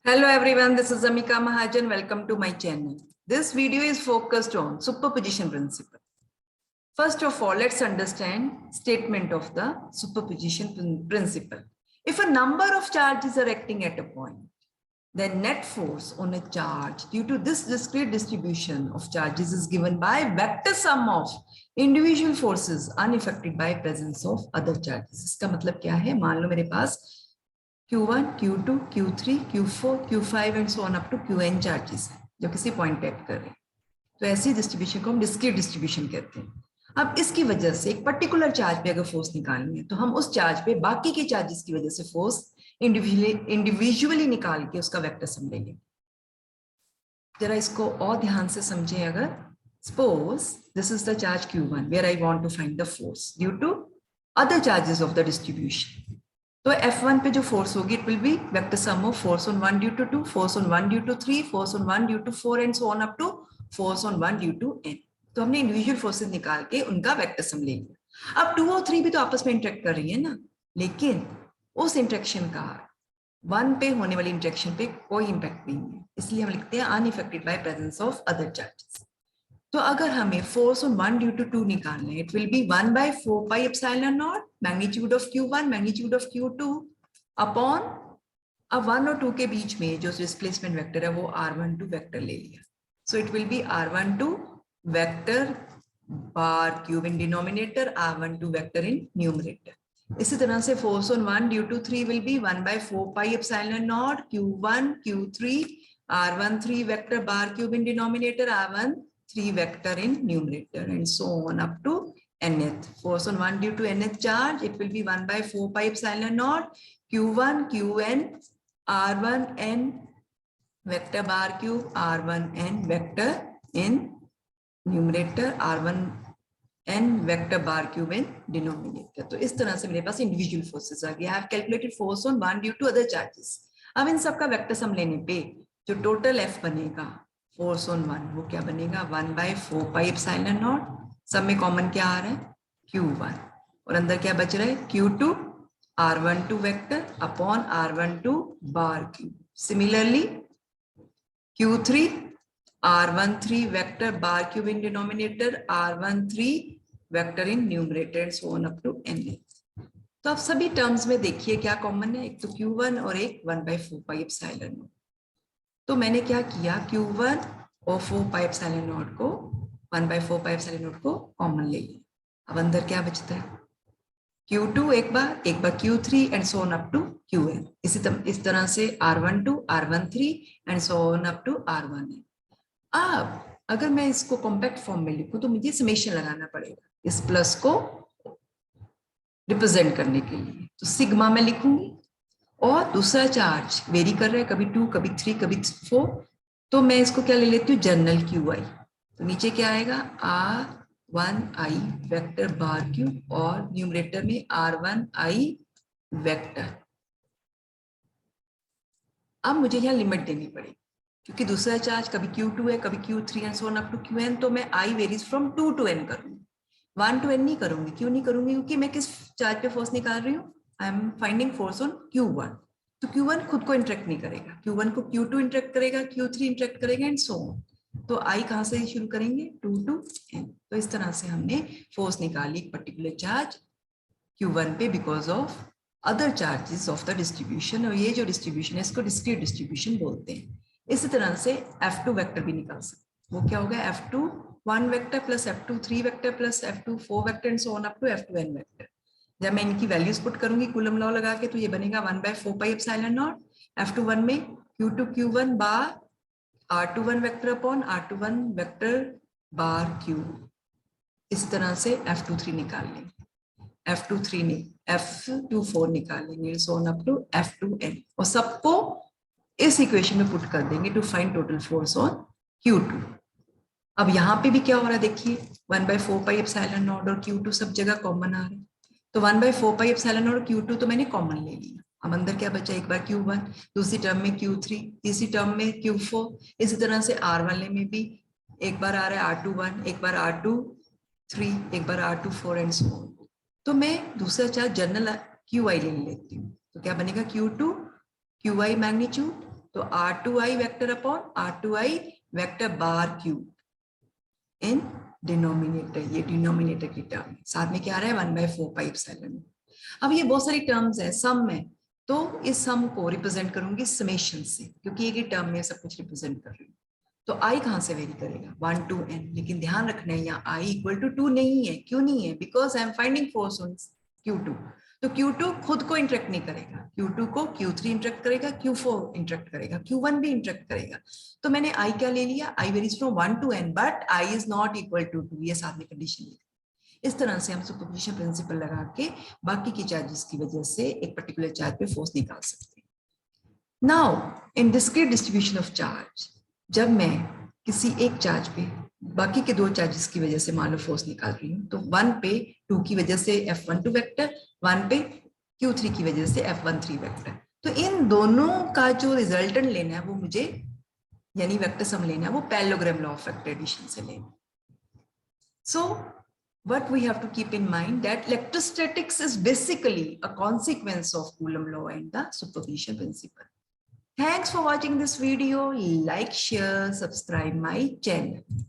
Hello everyone, this is Amika Mahajan. Welcome to my channel. This video is focused on superposition principle. First of all, let's understand statement of the superposition principle. If a number of charges are acting at a point, then net force on a charge due to this discrete distribution of charges is given by vector sum of individual forces unaffected by presence of other charges. इसका मतलब क्या है? मान लो मेरे पास Q1, Q2, Q3, Q4, Q5 and so on up to Qn charges है जो किसी पॉइंट पे एक्ट कर रहे हैं, तो ऐसी डिस्ट्रीब्यूशन को हम डिस्क्रीट डिस्ट्रीब्यूशन कहते हैं। अब इसकी वजह से एक पर्टिकुलर चार्ज पे अगर फोर्स निकालनी है तो हम उस चार्ज पे बाकी के चार्जेस की वजह से फोर्स इंडिविजुअली निकाल के उसका वेक्टर सम लेंगे। जरा इसको और ध्यान से समझें। अगर suppose this is the charge Q1 where I want to find the force due to other charges of the distribution, तो F1 पे जो फोर्स होगी it will be vector sum of force on 1 due to 2, force on 1 due to 3, force on 1 due to 4 and so on up to force on 1 due to n। तो हमने individual forces निकाल के उनका vector sum ले लिया। अब 2 और 3 भी तो आपस में इंटरेक्ट कर रही है ना, लेकिन उस इंटरेक्शन का 1 पे होने वाली इंटरेक्शन पे कोई इंपैक्ट नहीं है, इसलिए हम लिखते हैं unaffected bye presence of other charges. तो अगर हमें फोर्स ऑन 1 ड्यू टू 2 निकालना है, it will be 1/4 pi epsilon not magnitude of Q1 magnitude of Q2 upon अब 1 और 2 के बीच में जो डिस्प्लेसमेंट वेक्टर है वो r12 वेक्टर ले लिया, so it will be r12 vector bar cube in denominator, r12 vector in numerator. इसी तरह से force on 1 due to 3 will be 1/4 pi epsilon naught Q1 Q3 r13 vector bar cube in denominator, r13 vector in numerator and so on up to nth. Force on 1 due to nth charge, it will be 1/4 pi epsilon naught Q1 Qn r1n vector bar cube r1n vector in numerator, r1n vector bar cube in denominator। तो इस तरह से मेरे पास individual forces आ गए। I have calculated force on 1 due to other charges. अब इन सबका वेक्टर सम लेने पे जो टोटल F बनेगा फोर्स ऑन 1 वो क्या बनेगा 1/4 पाई एप्सिलॉन नॉट, सब में कॉमन क्या आ रहा है Q1 और अंदर क्या बच रहा है Q2 r12 vector upon r12 bar cube. Similarly Q3 r13 vector bar cube in denominator, r13 vector in numerator and so on up to n। तो आप सभी टर्म्स में देखिए क्या कॉमन है, एक तो Q1 और एक 1/4 पाई एप्सिलॉन नॉट। तो मैंने क्या किया Q1 और 4 पाई एप्सिलॉन नॉट को 1/4 पाई एप्सिलॉन नॉट को कॉमन ले लिया। अब अंदर क्या बचता है Q2 एक बार Q3 and so on up to Qn। इस तरह से r12 r13 and so on up to r1n। अब अगर मैं इसको कॉम्पैक्ट फॉर्म में लिखूं तो मुझे समेशन लगाना पड़ेगा इस प्लस को रिप्रेजेंट करने के लिए, तो सिग्मा में लिखूंगी और दूसरा चार्ज वेरी कर रहा है, कभी 2 कभी 3 कभी 4, तो मैं इसको क्या ले लेती हूँ जनरल QI। तो नीचे क्या आएगा r1i वेक्टर बार क्यूब और न्यूमरेटर में r1i वेक्टर। अब मुझे यहाँ लिमिट देनी पड़ेगी क्योंकि दूसरा चार्ज कभी Q2 है कभी Q3 and so on up to Qn, तो मैं i varies from 2 to n करूंगी, 1 to n नहीं करूंगी। क्यों नहीं करूंगी? क्योंकि मैं किस चार्ज पे फोर्स निकाल रही हूँ, I am finding force on Q1। तो Q1 खुद को इंटरेक्ट नहीं करेगा, Q1 को Q2 इंटरेक्ट करेगा, Q3 इंटरेक्ट करेगा एंड सो ऑन। तो I कहाँ से शुरू करेंगे 2 to n। तो इस तरह से हमने फोर्स निकाली एक पर्टिकुलर चार्ज Q1 पे because of other charges of the distribution, और ये जो डिस्ट्रीब्यूशन है इसको डिस्क्रीट डिस्ट्रीब्यूशन बोलते हैं। इसी तरह से F2 वेक्टर भी निकाल सकते, वो क्या होगा F2 1 vector plus F2 3 vector plus F2 4 vector and so on up to F2n vector. जब मैं इनकी वैल्यूज पुट करूंगी कूलम लॉ लगा के तो ये बनेगा 1/4 पाई एप्सिलॉन नॉट F21 में Q2 Q1 bar r21 vector upon r21 vector bar cube. इस तरह से F23 निकाल लेंगे, F23 नहीं F24 निकाल लेंगे सो ऑन अप टू F2n, और सबको इस इक्वेशन में पुट कर देंगे to find total force on Q2। अब यहाँ पे भी क्या हो रहा है देखिए 1/4 पाई एप्सिलॉन नॉट और Q2 सब जगह कॉमन आ रहे हैं, तो 1/4 पाई एप्सिलॉन नॉट और Q2 तो मैंने कॉमन ले लिया। अब अंदर क्या बचा, एक बार Q1, दूसरी टर्म में Q3, तीसरी टर्म में Q4, इसी तरह से R वाले में भी एक बार आ रहा है R21, एक बार R23, एक बार R24 एंड सो ऑन। तो मैं दूसरा चार्ज जनरल QI ले लेती हूँ, तो क्या बनेगा Q2 QI मैग्नीट्यूड तो R2I vector upon R2I vector bar cube in denominator, ये डिनोमिनेटर की टर्म, साथ में क्या आ रहा है 1/4 पाई एप्सिलॉन। अब ये बहुत सारी टर्म्स है, सम में, तो इस सम को रिप्रेजेंट करूंगी समेशन से, क्योंकि एक ही टर्म में सब कुछ रिप्रेजेंट कर रही हूँ। तो आई कहां से वेरी करेगा 1 to n, लेकिन ध्यान रखना है यहाँ आई इक्वल टू 2 नहीं है। क्यों नहीं है? Because I am finding force on Q2। तो Q2 खुद को इंटरेक्ट नहीं करेगा, Q2 को Q3 इंटरेक्ट करेगा, Q4 इंटरेक्ट करेगा, Q1 भी इंटरेक्ट करेगा। तो मैंने आई क्या ले लिया, I varies from 1 to n but I is not equal to 2, ये साथ में कंडीशन ली। इस तरह से हम सुपरपोजिशन प्रिंसिपल लगा के बाकी की चार्जेस की वजह से एक पर्टिकुलर चार्ज पे फोर्स निकाल सकते हैं। Now in discrete distribution of charge, जब मैं किसी एक चार्ज पे बाकी के दो चार्जेस की वजह से मान लो फोर्स निकाल रही हूँ, तो 1 पे 2 की वजह से F12 वेक्टर, 1 पे Q3 की वजह से F13 वेक्टर, तो इन दोनों का जो रिजल्टेंट लेना है वो मुझे, यानी वेक्टर सम लेना है, वो parallelogram law of vector addition से लेना। सो what we have to keep in mind that electrostatics is basically a consequence of Coulomb law and the superposition principle. Thanks for watching this video. Like, share, subscribe my channel.